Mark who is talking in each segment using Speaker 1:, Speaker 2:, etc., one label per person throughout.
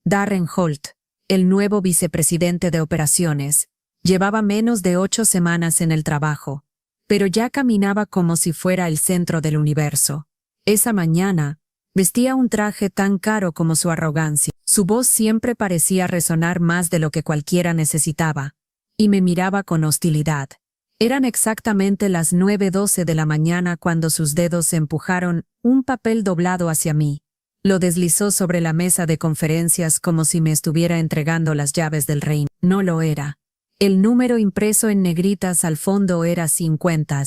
Speaker 1: Darren Holt, el nuevo vicepresidente de operaciones, llevaba menos de 8 semanas en el trabajo, pero ya caminaba como si fuera el centro del universo. Esa mañana, vestía un traje tan caro como su arrogancia. Su voz siempre parecía resonar más de lo que cualquiera necesitaba, y me miraba con hostilidad. Eran exactamente las 9:12 de la mañana cuando sus dedos empujaron un papel doblado hacia mí. Lo deslizó sobre la mesa de conferencias como si me estuviera entregando las llaves del reino. No lo era. El número impreso en negritas al fondo era 50.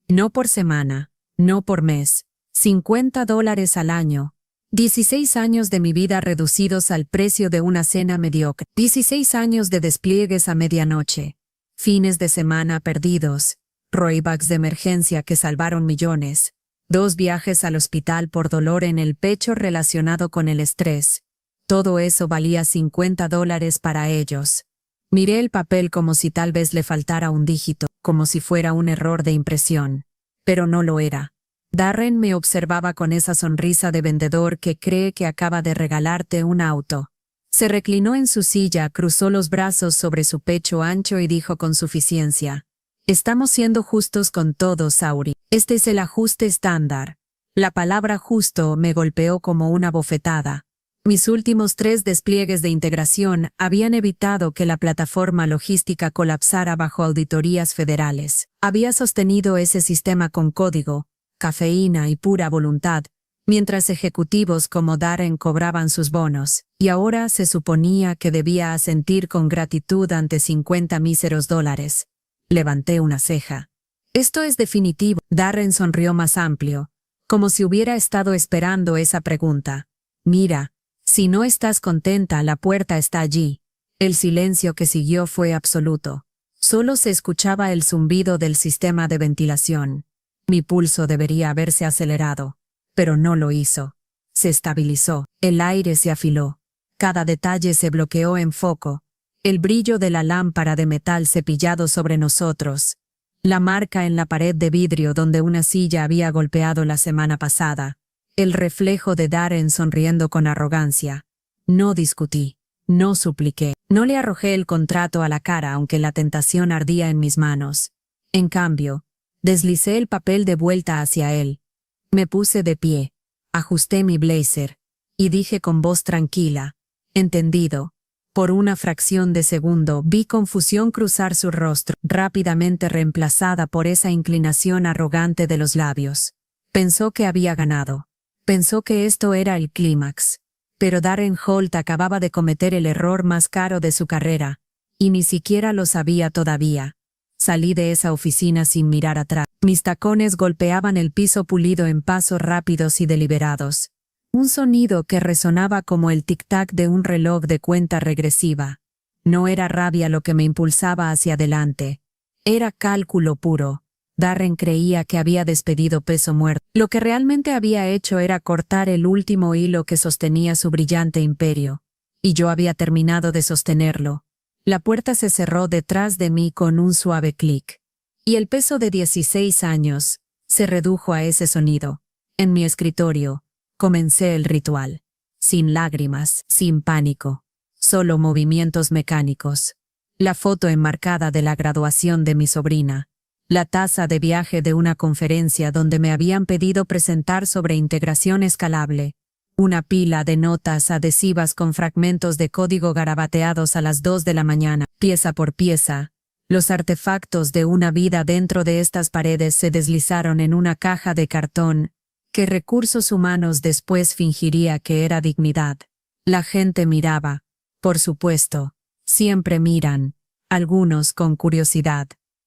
Speaker 1: No por semana, no por mes. $50 al año. 16 años de mi vida reducidos al precio de una cena mediocre. 16 años de despliegues a medianoche. Fines de semana perdidos. Rollbacks de emergencia que salvaron millones. 2 viajes al hospital por dolor en el pecho relacionado con el estrés. Todo eso valía $50 para ellos. Miré el papel como si tal vez le faltara un dígito, como si fuera un error de impresión. Pero no lo era. Darren me observaba con esa sonrisa de vendedor que cree que acaba de regalarte un auto. Se reclinó en su silla, cruzó los brazos sobre su pecho ancho y dijo con suficiencia: «Estamos siendo justos con todos, Sauri. Este es el ajuste estándar». La palabra justo me golpeó como una bofetada. Mis últimos 3 despliegues de integración habían evitado que la plataforma logística colapsara bajo auditorías federales. Había sostenido ese sistema con código, cafeína y pura voluntad, mientras ejecutivos como Darren cobraban sus bonos, y ahora se suponía que debía asentir con gratitud ante 50 míseros dólares. Levanté una ceja. «Esto es definitivo». Darren sonrió más amplio, como si hubiera estado esperando esa pregunta. «Mira, si no estás contenta, la puerta está allí». El silencio que siguió fue absoluto. Solo se escuchaba el zumbido del sistema de ventilación. Mi pulso debería haberse acelerado, pero no lo hizo. Se estabilizó, el aire se afiló. Cada detalle se bloqueó en foco. El brillo de la lámpara de metal cepillado sobre nosotros. La marca en la pared de vidrio donde una silla había golpeado la semana pasada. El reflejo de Darren sonriendo con arrogancia. No discutí, no supliqué, no le arrojé el contrato a la cara aunque la tentación ardía en mis manos. En cambio, deslicé el papel de vuelta hacia él. Me puse de pie, ajusté mi blazer, y dije con voz tranquila: «Entendido». Por una fracción de segundo vi confusión cruzar su rostro, rápidamente reemplazada por esa inclinación arrogante de los labios. Pensó que había ganado. Pensó que esto era el clímax. Pero Darren Holt acababa de cometer el error más caro de su carrera, y ni siquiera lo sabía todavía. Salí de esa oficina sin mirar atrás. Mis tacones golpeaban el piso pulido en pasos rápidos y deliberados. Un sonido que resonaba como el tic-tac de un reloj de cuenta regresiva. No era rabia lo que me impulsaba hacia adelante. Era cálculo puro. Darren creía que había despedido peso muerto. Lo que realmente había hecho era cortar el último hilo que sostenía su brillante imperio. Y yo había terminado de sostenerlo. La puerta se cerró detrás de mí con un suave clic. Y el peso de 16 años se redujo a ese sonido. En mi escritorio, comencé el ritual. Sin lágrimas, sin pánico. Solo movimientos mecánicos. La foto enmarcada de la graduación de mi sobrina. La taza de viaje de una conferencia donde me habían pedido presentar sobre integración escalable. Una pila de notas adhesivas con fragmentos de código garabateados a las 2 de la mañana. Pieza por pieza, los artefactos de una vida dentro de estas paredes se deslizaron en una caja de cartón que Recursos Humanos después fingiría que era dignidad. La gente miraba, por supuesto, siempre miran, algunos con curiosidad,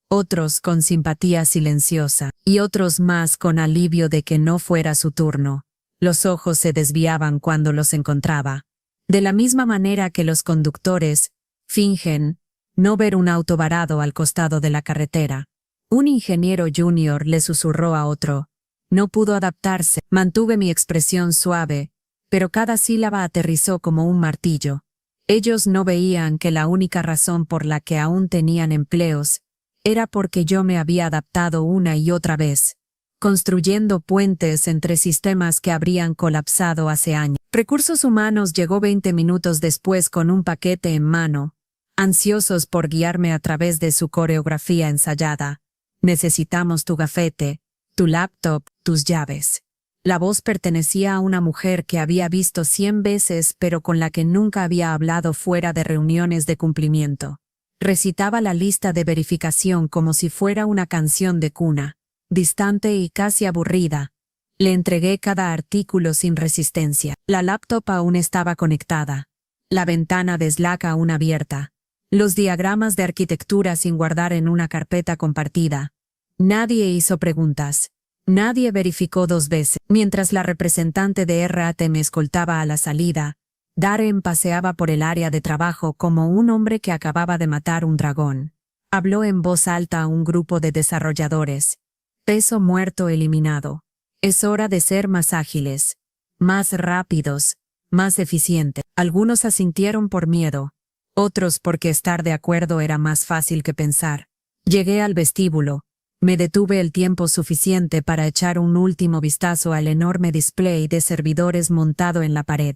Speaker 1: otros con simpatía silenciosa, y otros más con alivio de que no fuera su turno. Los ojos se desviaban cuando los encontraba. De la misma manera que los conductores fingen no ver un auto varado al costado de la carretera. Un ingeniero junior le susurró a otro. No pudo adaptarse. Mantuve mi expresión suave, pero cada sílaba aterrizó como un martillo. Ellos no veían que la única razón por la que aún tenían empleos era porque yo me había adaptado una y otra vez. construyendo puentes entre sistemas que habrían colapsado hace años. Recursos Humanos llegó 20 minutos después con un paquete en mano, ansiosos por guiarme a través de su coreografía ensayada. Necesitamos tu gafete, tu laptop, tus llaves. La voz pertenecía a una mujer que había visto 100 veces pero con la que nunca había hablado fuera de reuniones de cumplimiento. Recitaba la lista de verificación como si fuera una canción de cuna, distante y casi aburrida. Le entregué cada artículo sin resistencia. La laptop aún estaba conectada. La ventana de Slack aún abierta. Los diagramas de arquitectura sin guardar en una carpeta compartida. Nadie hizo preguntas. Nadie verificó 2 veces. Mientras la representante de RAT me escoltaba a la salida, Darren paseaba por el área de trabajo como un hombre que acababa de matar un dragón. Habló en voz alta a un grupo de desarrolladores. Peso muerto eliminado. Es hora de ser más ágiles, más rápidos, más eficientes. Algunos asintieron por miedo, otros porque estar de acuerdo era más fácil que pensar. Llegué al vestíbulo. Me detuve el tiempo suficiente para echar un último vistazo al enorme display de servidores montado en la pared.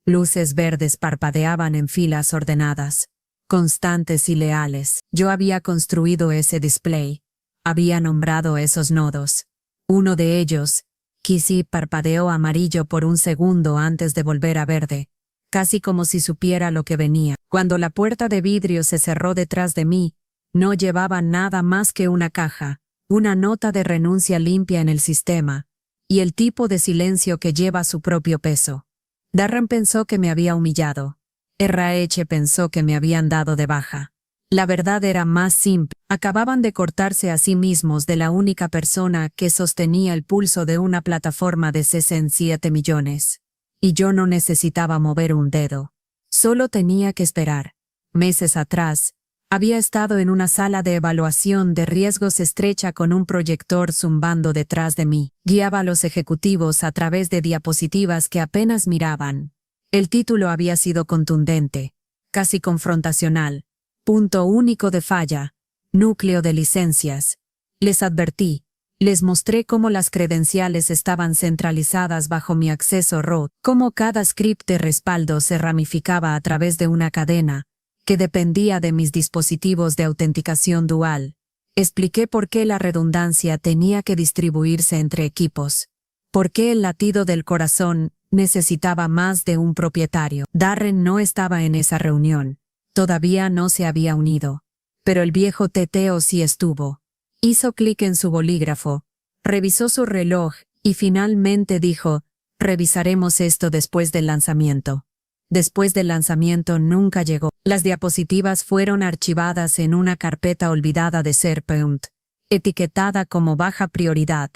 Speaker 1: Luces verdes parpadeaban en filas ordenadas, constantes y leales. Yo había construido ese display. Había nombrado esos nodos. Uno de ellos, Kissy, parpadeó amarillo por un segundo antes de volver a verde, casi como si supiera lo que venía. Cuando la puerta de vidrio se cerró detrás de mí, no llevaba nada más que una caja, una nota de renuncia limpia en el sistema, y el tipo de silencio que lleva su propio peso. Darren pensó que me había humillado. RH pensó que me habían dado de baja. La verdad era más simple. Acababan de cortarse a sí mismos de la única persona que sostenía el pulso de una plataforma de 67 millones. Y yo no necesitaba mover un dedo. Solo tenía que esperar. Meses atrás, había estado en una sala de evaluación de riesgos estrecha con un proyector zumbando detrás de mí. Guiaba a los ejecutivos a través de diapositivas que apenas miraban. El título había sido contundente, casi confrontacional. Punto único de falla. Núcleo de licencias. Les advertí. Les mostré cómo las credenciales estaban centralizadas bajo mi acceso root, cómo cada script de respaldo se ramificaba a través de una cadena que dependía de mis dispositivos de autenticación dual. Expliqué por qué la redundancia tenía que distribuirse entre equipos, por qué el latido del corazón necesitaba más de un propietario. Darren no estaba en esa reunión. Todavía no se había unido. Pero el viejo teteo sí estuvo. Hizo clic en su bolígrafo, revisó su reloj y finalmente dijo, revisaremos esto después del lanzamiento. Después del lanzamiento nunca llegó. Las diapositivas fueron archivadas en una carpeta olvidada de SharePoint, etiquetada como baja prioridad.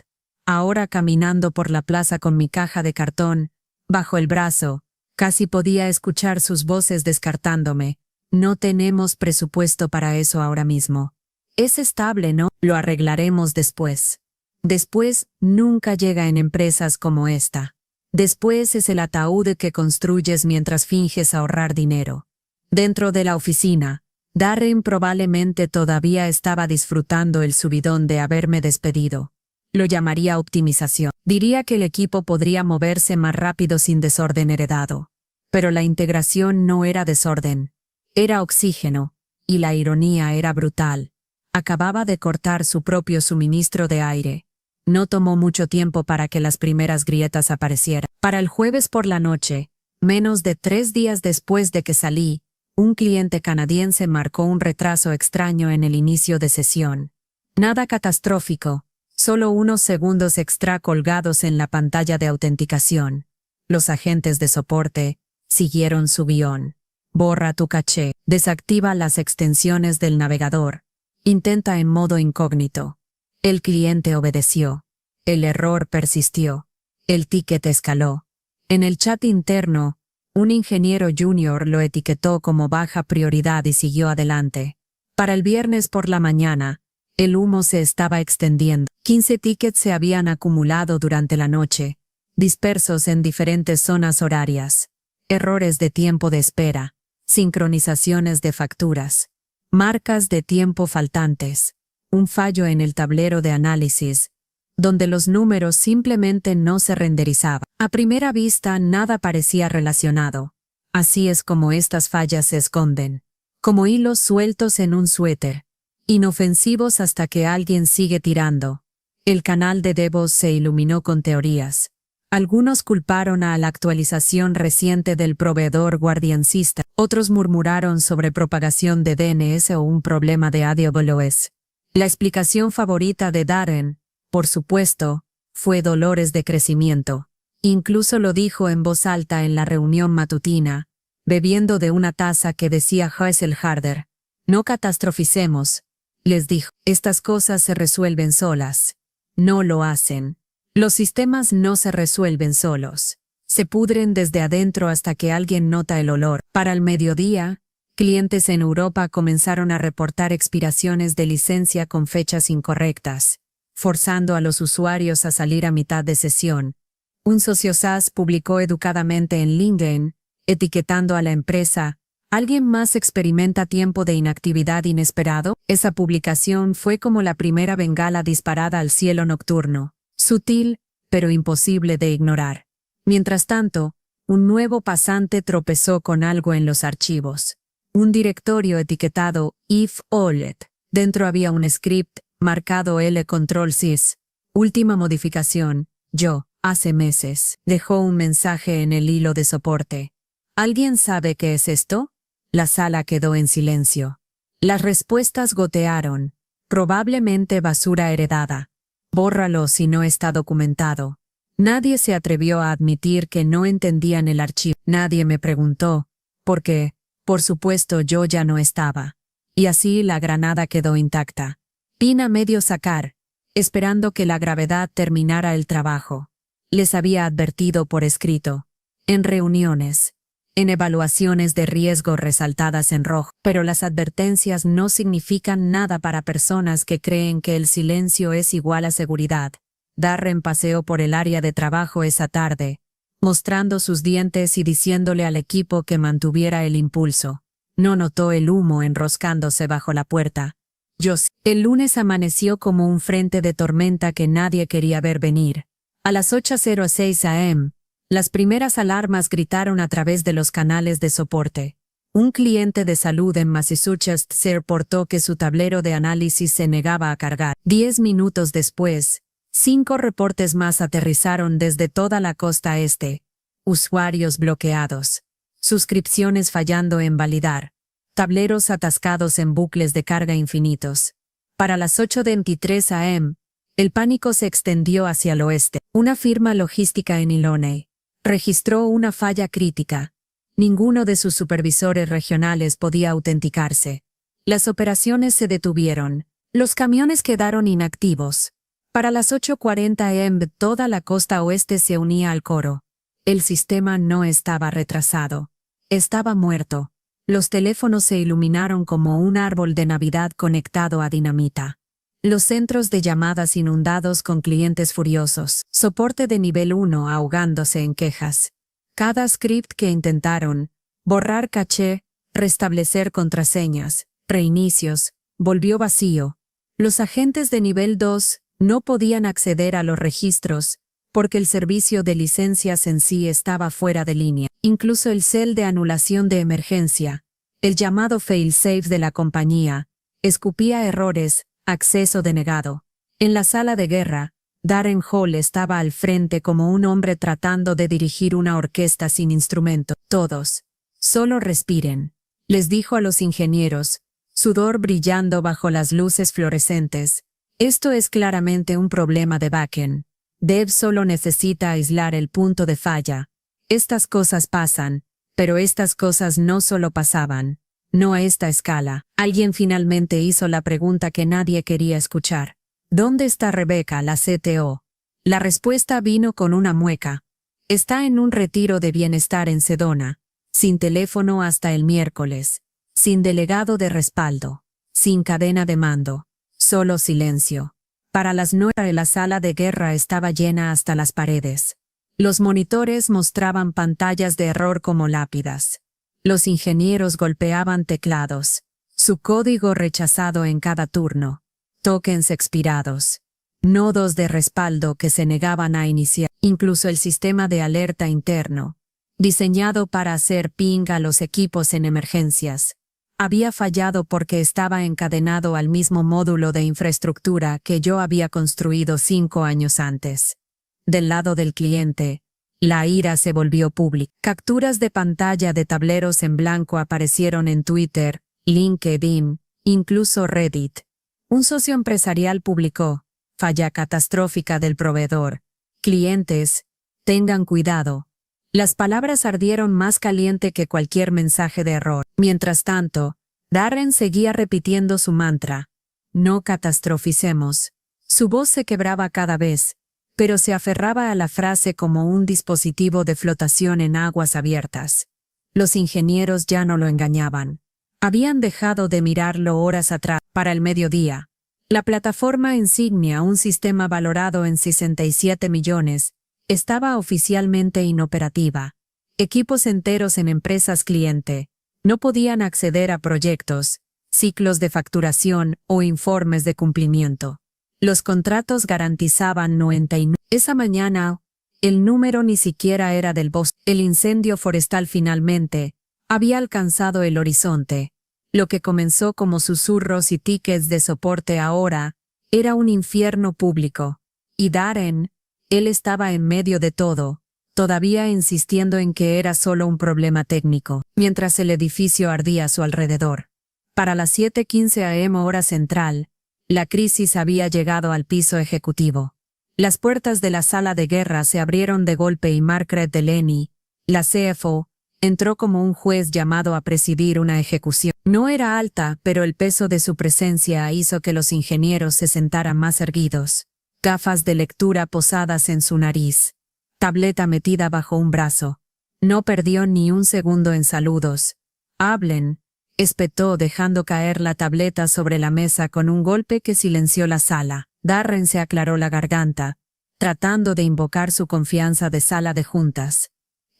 Speaker 1: Ahora caminando por la plaza con mi caja de cartón, bajo el brazo, casi podía escuchar sus voces descartándome. No tenemos presupuesto para eso ahora mismo. Es estable, ¿no? Lo arreglaremos después. Después nunca llega en empresas como esta. Después es el ataúd que construyes mientras finges ahorrar dinero. Dentro de la oficina, Darren probablemente todavía estaba disfrutando el subidón de haberme despedido. Lo llamaría optimización. Diría que el equipo podría moverse más rápido sin desorden heredado. Pero la integración no era desorden. Era oxígeno, y la ironía era brutal. Acababa de cortar su propio suministro de aire. No tomó mucho tiempo para que las primeras grietas aparecieran. Para el jueves por la noche, menos de 3 días después de que salí, un cliente canadiense marcó un retraso extraño en el inicio de sesión. Nada catastrófico, solo unos segundos extra colgados en la pantalla de autenticación. Los agentes de soporte siguieron su guión. Borra tu caché, desactiva las extensiones del navegador, intenta en modo incógnito. El cliente obedeció. El error persistió. El ticket escaló. En el chat interno, un ingeniero junior lo etiquetó como baja prioridad y siguió adelante. Para el viernes por la mañana, el humo se estaba extendiendo. 15 tickets se habían acumulado durante la noche, dispersos en diferentes zonas horarias. Errores de tiempo de espera, sincronizaciones de facturas, marcas de tiempo faltantes, un fallo en el tablero de análisis, donde los números simplemente no se renderizaban. A primera vista nada parecía relacionado. Así es como estas fallas se esconden, como hilos sueltos en un suéter, inofensivos hasta que alguien sigue tirando. El canal de DevOps se iluminó con teorías. Algunos culparon a la actualización reciente del proveedor guardiancista, otros murmuraron sobre propagación de DNS o un problema de AWS. La explicación favorita de Darren, por supuesto, fue dolores de crecimiento. Incluso lo dijo en voz alta en la reunión matutina, bebiendo de una taza que decía Harder. No catastroficemos, les dijo. Estas cosas se resuelven solas. No lo hacen. Los sistemas no se resuelven solos. Se pudren desde adentro hasta que alguien nota el olor. Para el mediodía, clientes en Europa comenzaron a reportar expiraciones de licencia con fechas incorrectas, forzando a los usuarios a salir a mitad de sesión. Un socio SaaS publicó educadamente en LinkedIn, etiquetando a la empresa: ¿alguien más experimenta tiempo de inactividad inesperado? Esa publicación fue como la primera bengala disparada al cielo nocturno, sutil, pero imposible de ignorar. Mientras tanto, un nuevo pasante tropezó con algo en los archivos. Un directorio etiquetado if OLED. Dentro había un script marcado L-Control-Sys. Última modificación. Yo, hace meses, dejó un mensaje en el hilo de soporte. ¿Alguien sabe qué es esto? La sala quedó en silencio. Las respuestas gotearon. Probablemente basura heredada. Bórralo si no está documentado. Nadie se atrevió a admitir que no entendían el archivo. Nadie me preguntó, porque, por supuesto, yo ya no estaba. Y así la granada quedó intacta. Pin a medio sacar, esperando que la gravedad terminara el trabajo. Les había advertido por escrito. En reuniones. En evaluaciones de riesgo resaltadas en rojo. Pero las advertencias no significan nada para personas que creen que el silencio es igual a seguridad. Darren paseó por el área de trabajo esa tarde, mostrando sus dientes y diciéndole al equipo que mantuviera el impulso. No notó el humo enroscándose bajo la puerta. El lunes amaneció como un frente de tormenta que nadie quería ver venir. A las 8:06 am, las primeras alarmas gritaron a través de los canales de soporte. Un cliente de salud en Massachusetts se reportó que su tablero de análisis se negaba a cargar. 10 minutos después, 5 reportes más aterrizaron desde toda la costa este. Usuarios bloqueados. Suscripciones fallando en validar. Tableros atascados en bucles de carga infinitos. Para las 8:23 am, el pánico se extendió hacia el oeste. Una firma logística en Illinois registró una falla crítica. Ninguno de sus supervisores regionales podía autenticarse. Las operaciones se detuvieron. Los camiones quedaron inactivos. Para las 8:40 am toda la costa oeste se unía al coro. El sistema no estaba retrasado. Estaba muerto. Los teléfonos se iluminaron como un árbol de Navidad conectado a dinamita. Los centros de llamadas inundados con clientes furiosos. Soporte de nivel 1 ahogándose en quejas. Cada script que intentaron, borrar caché, restablecer contraseñas, reinicios, volvió vacío. Los agentes de nivel 2 no podían acceder a los registros, porque el servicio de licencias en sí estaba fuera de línea. Incluso el cel de anulación de emergencia, el llamado failsafe de la compañía, escupía errores, acceso denegado. En la sala de guerra, Darren Hall estaba al frente como un hombre tratando de dirigir una orquesta sin instrumento. Todos, solo respiren, les dijo a los ingenieros, sudor brillando bajo las luces fluorescentes. Esto es claramente un problema de backend. Dev solo necesita aislar el punto de falla. Estas cosas pasan, pero estas cosas no solo pasaban. No a esta escala. Alguien finalmente hizo la pregunta que nadie quería escuchar. ¿Dónde está Rebecca, la CTO? La respuesta vino con una mueca. Está en un retiro de bienestar en Sedona. Sin teléfono hasta el miércoles. Sin delegado de respaldo. Sin cadena de mando. Solo silencio. Para las 9 la sala de guerra estaba llena hasta las paredes. Los monitores mostraban pantallas de error como lápidas. Los ingenieros golpeaban teclados. Su código rechazado en cada turno. Tokens expirados. nodos de respaldo que se negaban a iniciar, incluso el sistema de alerta interno, diseñado para hacer ping a los equipos en emergencias, había fallado porque estaba encadenado al mismo módulo de infraestructura que yo había construido 5 años antes. Del lado del cliente, la ira se volvió pública. Capturas de pantalla de tableros en blanco aparecieron en Twitter, LinkedIn, incluso Reddit. Un socio empresarial publicó: falla catastrófica del proveedor. Clientes, tengan cuidado. Las palabras ardieron más caliente que cualquier mensaje de error. Mientras tanto, Darren seguía repitiendo su mantra: no catastroficemos. Su voz se quebraba cada vez, pero se aferraba a la frase como un dispositivo de flotación en aguas abiertas. Los ingenieros ya no lo engañaban. Habían dejado de mirarlo horas atrás. Para el mediodía, la plataforma insignia, un sistema valorado en 67 millones, estaba oficialmente inoperativa. Equipos enteros en empresas cliente no podían acceder a proyectos, ciclos de facturación o informes de cumplimiento. Los contratos garantizaban 99. Esa mañana, el número ni siquiera era del bosque. El incendio forestal finalmente había alcanzado el horizonte. Lo que comenzó como susurros y tickets de soporte ahora era un infierno público. Y Darren, él estaba en medio de todo, todavía insistiendo en que era solo un problema técnico, mientras el edificio ardía a su alrededor. Para las 7:15 am hora central, la crisis había llegado al piso ejecutivo. Las puertas de la sala de guerra se abrieron de golpe y Margaret Delaney, la CFO, entró como un juez llamado a presidir una ejecución. No era alta, pero el peso de su presencia hizo que los ingenieros se sentaran más erguidos. Gafas de lectura posadas en su nariz. Tableta metida bajo un brazo. No perdió ni un segundo en saludos. Hablen, espetó dejando caer la tableta sobre la mesa con un golpe que silenció la sala. Darren se aclaró la garganta, tratando de invocar su confianza de sala de juntas.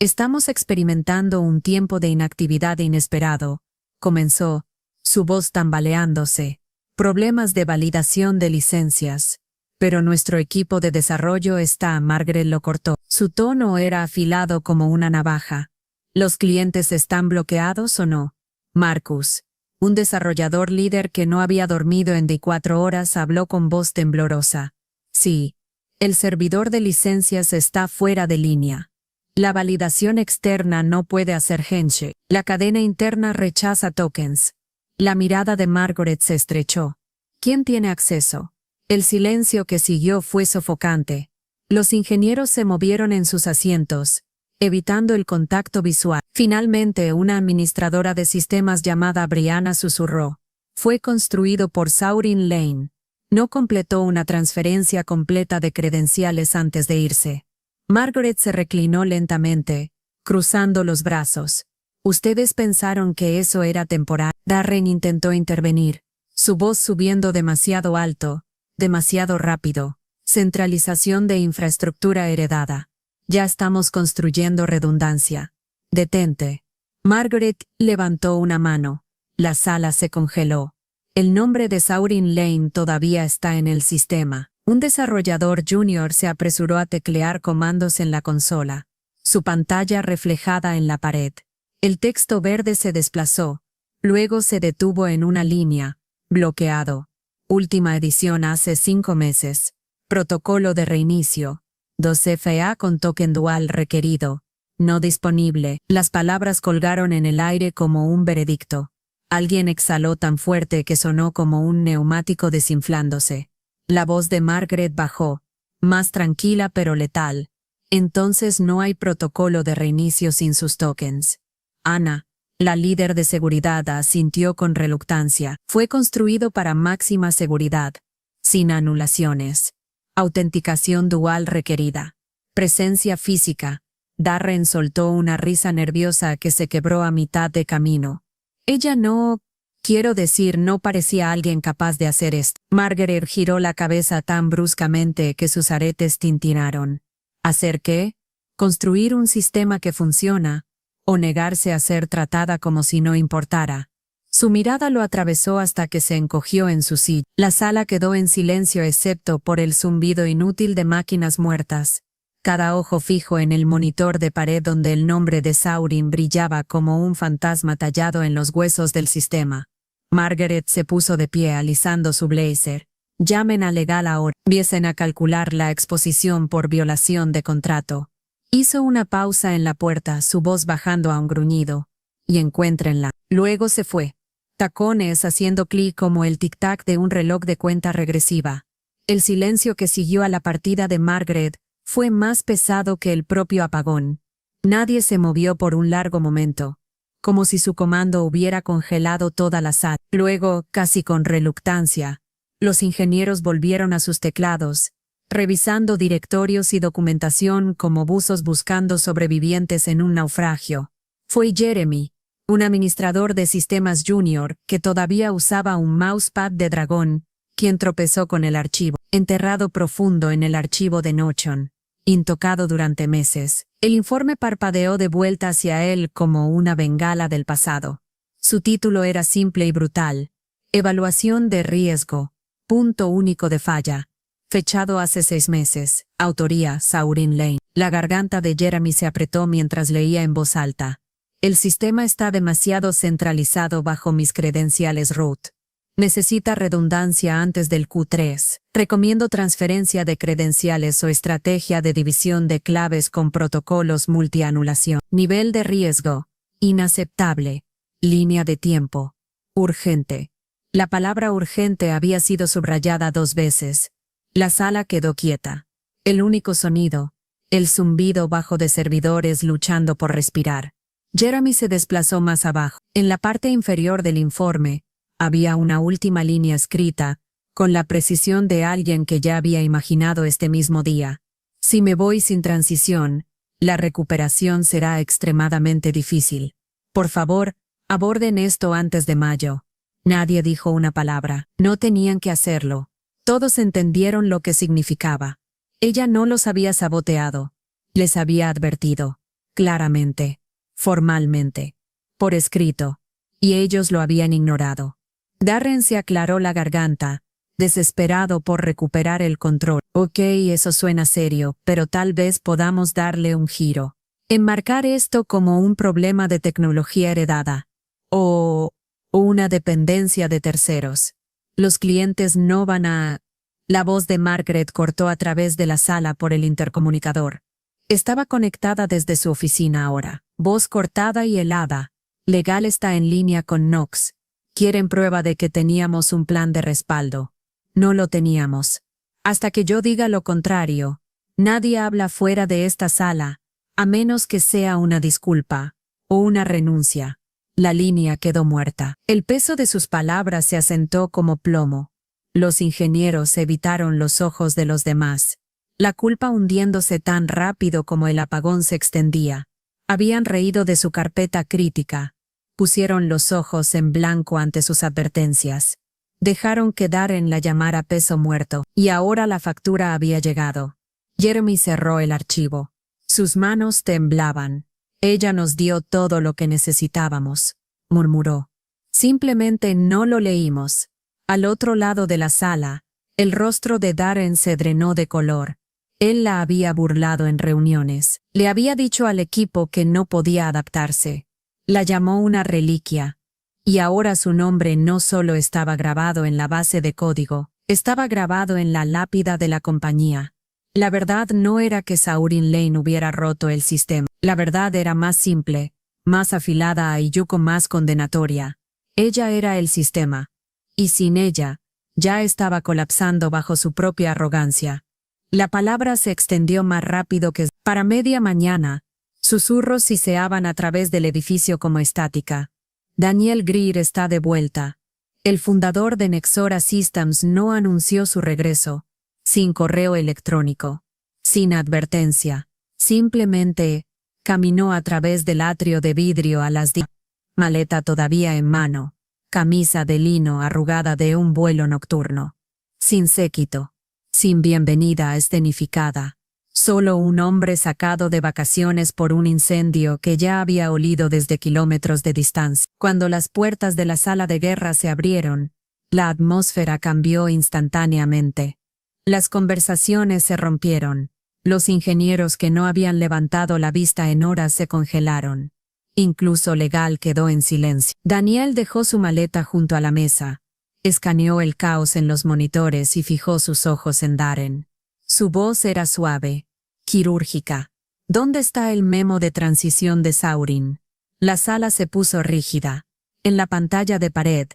Speaker 1: Estamos experimentando un tiempo de inactividad inesperado, comenzó, su voz tambaleándose. Problemas de validación de licencias. Pero nuestro equipo de desarrollo está. Margaret lo cortó. Su tono era afilado como una navaja. ¿Los clientes están bloqueados o no? Marcus, un desarrollador líder que no había dormido en 24 horas, habló con voz temblorosa. Sí, el servidor de licencias está fuera de línea. La validación externa no puede hacer handshake. La cadena interna rechaza tokens. La mirada de Margaret se estrechó. ¿Quién tiene acceso? El silencio que siguió fue sofocante. Los ingenieros se movieron en sus asientos, evitando el contacto visual. Finalmente, una administradora de sistemas llamada Brianna susurró: fue construido por Saurin Lane. No completó una transferencia completa de credenciales antes de irse. Margaret se reclinó lentamente, cruzando los brazos. Ustedes pensaron que eso era temporal. Darren intentó intervenir, su voz subiendo demasiado alto, demasiado rápido. Centralización de infraestructura heredada. Ya estamos construyendo redundancia. Detente. Margaret levantó una mano. La sala se congeló. El nombre de Saurin Lane todavía está en el sistema. Un desarrollador junior se apresuró a teclear comandos en la consola. Su pantalla reflejada en la pared. El texto verde se desplazó. Luego se detuvo en una línea. Bloqueado. Última edición hace 5 meses. Protocolo de reinicio. 2FA con token dual requerido. No disponible. Las palabras colgaron en el aire como un veredicto. Alguien exhaló tan fuerte que sonó como un neumático desinflándose. La voz de Margaret bajó, más tranquila pero letal. Entonces no hay protocolo de reinicio sin sus tokens. Ana, la líder de seguridad, asintió con reluctancia. Fue construido para máxima seguridad, sin anulaciones. Autenticación dual requerida. Presencia física. Darren soltó una risa nerviosa que se quebró a mitad de camino. Ella no... Quiero decir, no parecía alguien capaz de hacer esto. Margaret giró la cabeza tan bruscamente que sus aretes tintinaron. ¿Hacer qué? ¿Construir un sistema que funciona? ¿O negarse a ser tratada como si no importara? Su mirada lo atravesó hasta que se encogió en su silla. La sala quedó en silencio excepto por el zumbido inútil de máquinas muertas. Cada ojo fijo en el monitor de pared donde el nombre de Saurin brillaba como un fantasma tallado en los huesos del sistema. Margaret se puso de pie alisando su blazer. Llamen a legal ahora. Empiecen a calcular la exposición por violación de contrato. Hizo una pausa en la puerta, su voz bajando a un gruñido. Y encuéntrenla. Luego se fue. Tacones haciendo clic como el tic-tac de un reloj de cuenta regresiva. El silencio que siguió a la partida de Margaret fue más pesado que el propio apagón. Nadie se movió por un largo momento, como si su comando hubiera congelado toda la sala. Luego, casi con reluctancia, los ingenieros volvieron a sus teclados, revisando directorios y documentación como buzos buscando sobrevivientes en un naufragio. Fue Jeremy, un administrador de sistemas junior que todavía usaba un mousepad de dragón, quien tropezó con el archivo, enterrado profundo en el archivo de Nochon, intocado durante meses. El informe parpadeó de vuelta hacia él como una bengala del pasado. Su título era simple y brutal: Evaluación de riesgo, punto único de falla. Fechado hace 6 meses. Autoría: Saurin Lane. La garganta de Jeremy se apretó mientras leía en voz alta. El sistema está demasiado centralizado bajo mis credenciales root. Necesita redundancia antes del Q3. Recomiendo transferencia de credenciales o estrategia de división de claves con protocolos multianulación. Nivel de riesgo: inaceptable. Línea de tiempo: urgente. La palabra urgente había sido subrayada 2 veces. La sala quedó quieta. El único sonido: el zumbido bajo de servidores luchando por respirar. Jeremy se desplazó más abajo. En la parte inferior del informe, había una última línea escrita, con la precisión de alguien que ya había imaginado este mismo día. Si me voy sin transición, la recuperación será extremadamente difícil. Por favor, aborden esto antes de mayo. Nadie dijo una palabra. No tenían que hacerlo. Todos entendieron lo que significaba. Ella no los había saboteado. Les había advertido. Claramente. Formalmente. Por escrito. Y ellos lo habían ignorado. Darren se aclaró la garganta, desesperado por recuperar el control. Ok, eso suena serio, pero tal vez podamos darle un giro. Enmarcar esto como un problema de tecnología heredada. O una dependencia de terceros. Los clientes no van a... La voz de Margaret cortó a través de la sala por el intercomunicador. Estaba conectada desde su oficina ahora. Voz cortada y helada. Legal está en línea con Knox. Quieren prueba de que teníamos un plan de respaldo. No lo teníamos. Hasta que yo diga lo contrario, nadie habla fuera de esta sala, a menos que sea una disculpa o una renuncia. La línea quedó muerta. El peso de sus palabras se asentó como plomo. Los ingenieros evitaron los ojos de los demás, la culpa hundiéndose tan rápido como el apagón se extendía. Habían reído de su carpeta crítica. Pusieron los ojos en blanco ante sus advertencias. Dejaron que Darren la llamara peso muerto, y ahora la factura había llegado. Jeremy cerró el archivo. Sus manos temblaban. Ella nos dio todo lo que necesitábamos, murmuró. Simplemente no lo leímos. Al otro lado de la sala, el rostro de Darren se drenó de color. Él la había burlado en reuniones. Le había dicho al equipo que no podía adaptarse. La llamó una reliquia. Y ahora su nombre no solo estaba grabado en la base de código, estaba grabado en la lápida de la compañía. La verdad no era que Saurin Lane hubiera roto el sistema. La verdad era más simple, más afilada y yugo más condenatoria. Ella era el sistema. Y sin ella, ya estaba colapsando bajo su propia arrogancia. La palabra se extendió más rápido que... Para media mañana, susurros siseaban a través del edificio como estática. Daniel Greer está de vuelta. El fundador de Nexora Systems no anunció su regreso. Sin correo electrónico. Sin advertencia. Simplemente caminó a través del atrio de vidrio a las 10. Maleta todavía en mano. Camisa de lino arrugada de un vuelo nocturno. Sin séquito. Sin bienvenida escenificada. Solo un hombre sacado de vacaciones por un incendio que ya había olido desde kilómetros de distancia. Cuando las puertas de la sala de guerra se abrieron, la atmósfera cambió instantáneamente. Las conversaciones se rompieron. Los ingenieros que no habían levantado la vista en horas se congelaron. Incluso Legal quedó en silencio. Daniel dejó su maleta junto a la mesa. Escaneó el caos en los monitores y fijó sus ojos en Darren. Su voz era suave, quirúrgica. ¿Dónde está el memo de transición de Saurin? La sala se puso rígida. En la pantalla de pared,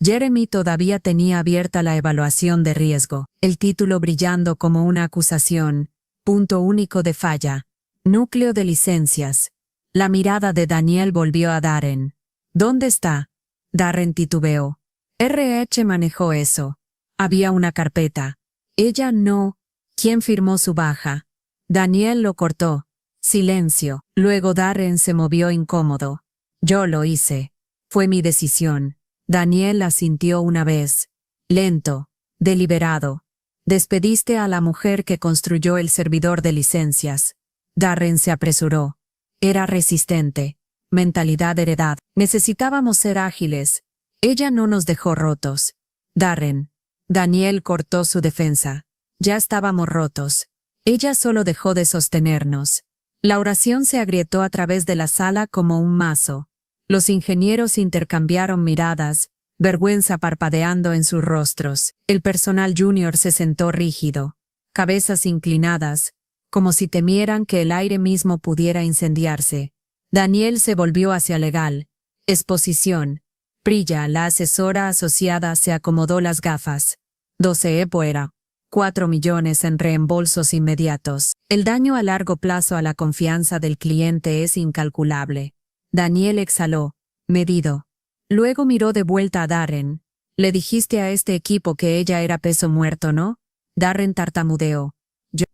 Speaker 1: Jeremy todavía tenía abierta la evaluación de riesgo, el título brillando como una acusación. Punto único de falla. Núcleo de licencias. La mirada de Daniel volvió a Darren. ¿Dónde está? Darren titubeó. RH manejó eso. Había una carpeta. Ella no. ¿Quién firmó su baja? Daniel lo cortó. Silencio. Luego Darren se movió incómodo. Yo lo hice. Fue mi decisión. Daniel asintió una vez. Lento. Deliberado. Despediste a la mujer que construyó el servidor de licencias. Darren se apresuró. Era resistente. Mentalidad heredada. Necesitábamos ser ágiles. Ella no nos dejó rotos. Darren. Daniel cortó su defensa. Ya estábamos rotos. Ella solo dejó de sostenernos. La oración se agrietó a través de la sala como un mazo. Los ingenieros intercambiaron miradas, vergüenza parpadeando en sus rostros. El personal junior se sentó rígido, cabezas inclinadas, como si temieran que el aire mismo pudiera incendiarse. Daniel se volvió hacia Legal. Exposición. Priya, la asesora asociada, se acomodó las gafas. 12 fuera. 4 millones en reembolsos inmediatos. El daño a largo plazo a la confianza del cliente es incalculable. Daniel exhaló, medido. Luego miró de vuelta a Darren. Le dijiste a este equipo que ella era peso muerto, ¿no? Darren tartamudeó.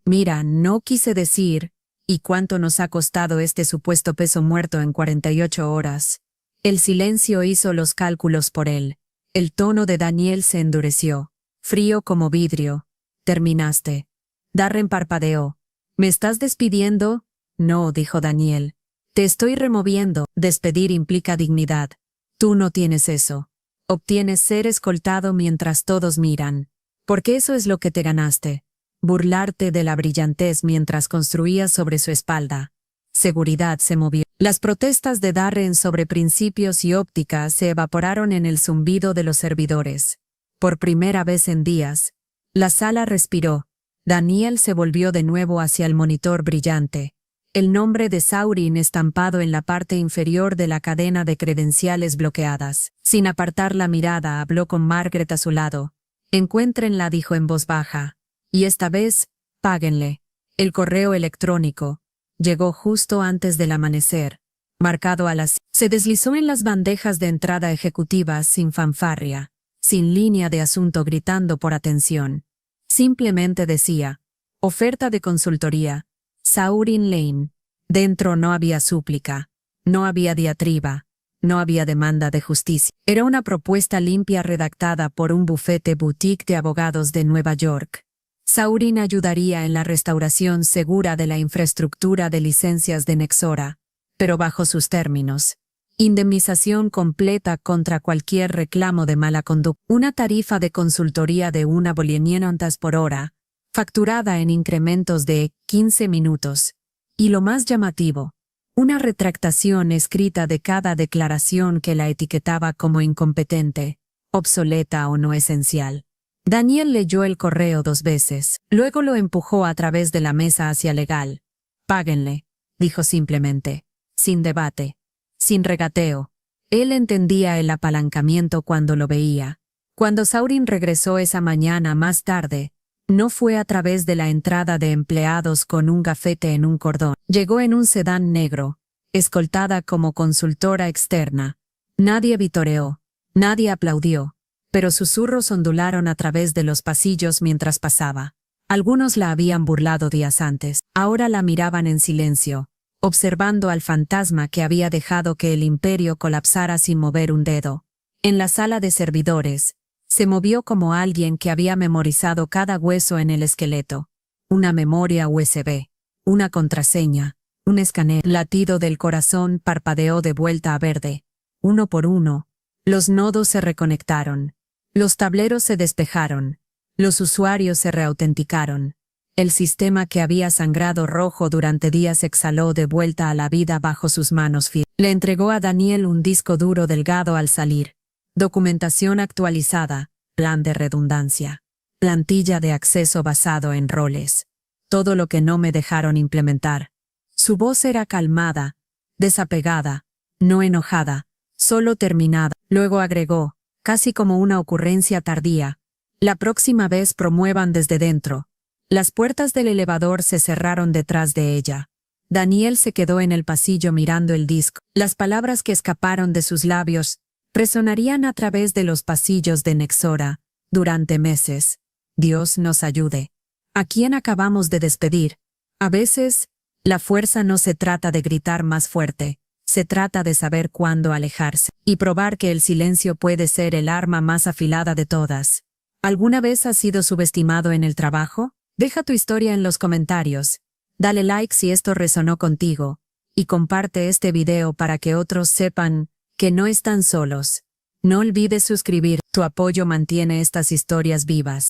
Speaker 1: Mira, no quise decir. ¿Y cuánto nos ha costado este supuesto peso muerto en 48 horas? El silencio hizo los cálculos por él. El tono de Daniel se endureció. Frío como vidrio. Terminaste. Darren parpadeó. ¿Me estás despidiendo? No, dijo Daniel. Te estoy removiendo. Despedir implica dignidad. Tú no tienes eso. Obtienes ser escoltado mientras todos miran. Porque eso es lo que te ganaste. Burlarte de la brillantez mientras construías sobre su espalda. Seguridad se movió. Las protestas de Darren sobre principios y óptica se evaporaron en el zumbido de los servidores. Por primera vez en días, la sala respiró. Daniel se volvió de nuevo hacia el monitor brillante. El nombre de Saurin estampado en la parte inferior de la cadena de credenciales bloqueadas. Sin apartar la mirada, habló con Margaret a su lado. Encuéntrenla, dijo en voz baja. Y esta vez, páguenle. El correo electrónico. Llegó justo antes del amanecer. Marcado a las... Se deslizó en las bandejas de entrada ejecutivas sin fanfarria, sin línea de asunto gritando por atención. Simplemente decía, oferta de consultoría, Saurin Lane. Dentro no había súplica, no había diatriba, no había demanda de justicia. Era una propuesta limpia redactada por un bufete boutique de abogados de Nueva York. Saurin ayudaría en la restauración segura de la infraestructura de licencias de Nexora, pero bajo sus términos. Indemnización completa contra cualquier reclamo de mala conducta. Una tarifa de consultoría de $1 por hora, facturada en incrementos de 15 minutos. Y lo más llamativo, una retractación escrita de cada declaración que la etiquetaba como incompetente, obsoleta o no esencial. Daniel leyó el correo 2 veces, luego lo empujó a través de la mesa hacia Legal. Páguenle, dijo simplemente, sin debate. Sin regateo. Él entendía el apalancamiento cuando lo veía. Cuando Saurin regresó esa mañana más tarde, no fue a través de la entrada de empleados con un gafete en un cordón. Llegó en un sedán negro, escoltada como consultora externa. Nadie vitoreó, nadie aplaudió, pero susurros ondularon a través de los pasillos mientras pasaba. Algunos la habían burlado días antes, ahora la miraban en silencio, observando al fantasma que había dejado que el imperio colapsara sin mover un dedo. En la sala de servidores, se movió como alguien que había memorizado cada hueso en el esqueleto. Una memoria USB. una contraseña, un escaneo. Latido del corazón parpadeó de vuelta a verde. Uno por uno, los nodos se reconectaron. Los tableros se despejaron. Los usuarios se reautenticaron. El sistema que había sangrado rojo durante días exhaló de vuelta a la vida bajo sus manos firmes. Le entregó a Daniel un disco duro delgado al salir. Documentación actualizada, plan de redundancia, plantilla de acceso basado en roles. Todo lo que no me dejaron implementar. Su voz era calmada, desapegada, no enojada, solo terminada. Luego agregó, casi como una ocurrencia tardía, la próxima vez promuevan desde dentro. Las puertas del elevador se cerraron detrás de ella. Daniel se quedó en el pasillo mirando el disco. Las palabras que escaparon de sus labios resonarían a través de los pasillos de Nexora durante meses. Dios nos ayude. ¿A quién acabamos de despedir? A veces, la fuerza no se trata de gritar más fuerte, se trata de saber cuándo alejarse y probar que el silencio puede ser el arma más afilada de todas. ¿Alguna vez has sido subestimado en el trabajo? Deja tu historia en los comentarios. Dale like si esto resonó contigo y comparte este video para que otros sepan que no están solos. No olvides suscribir. Tu apoyo mantiene estas historias vivas.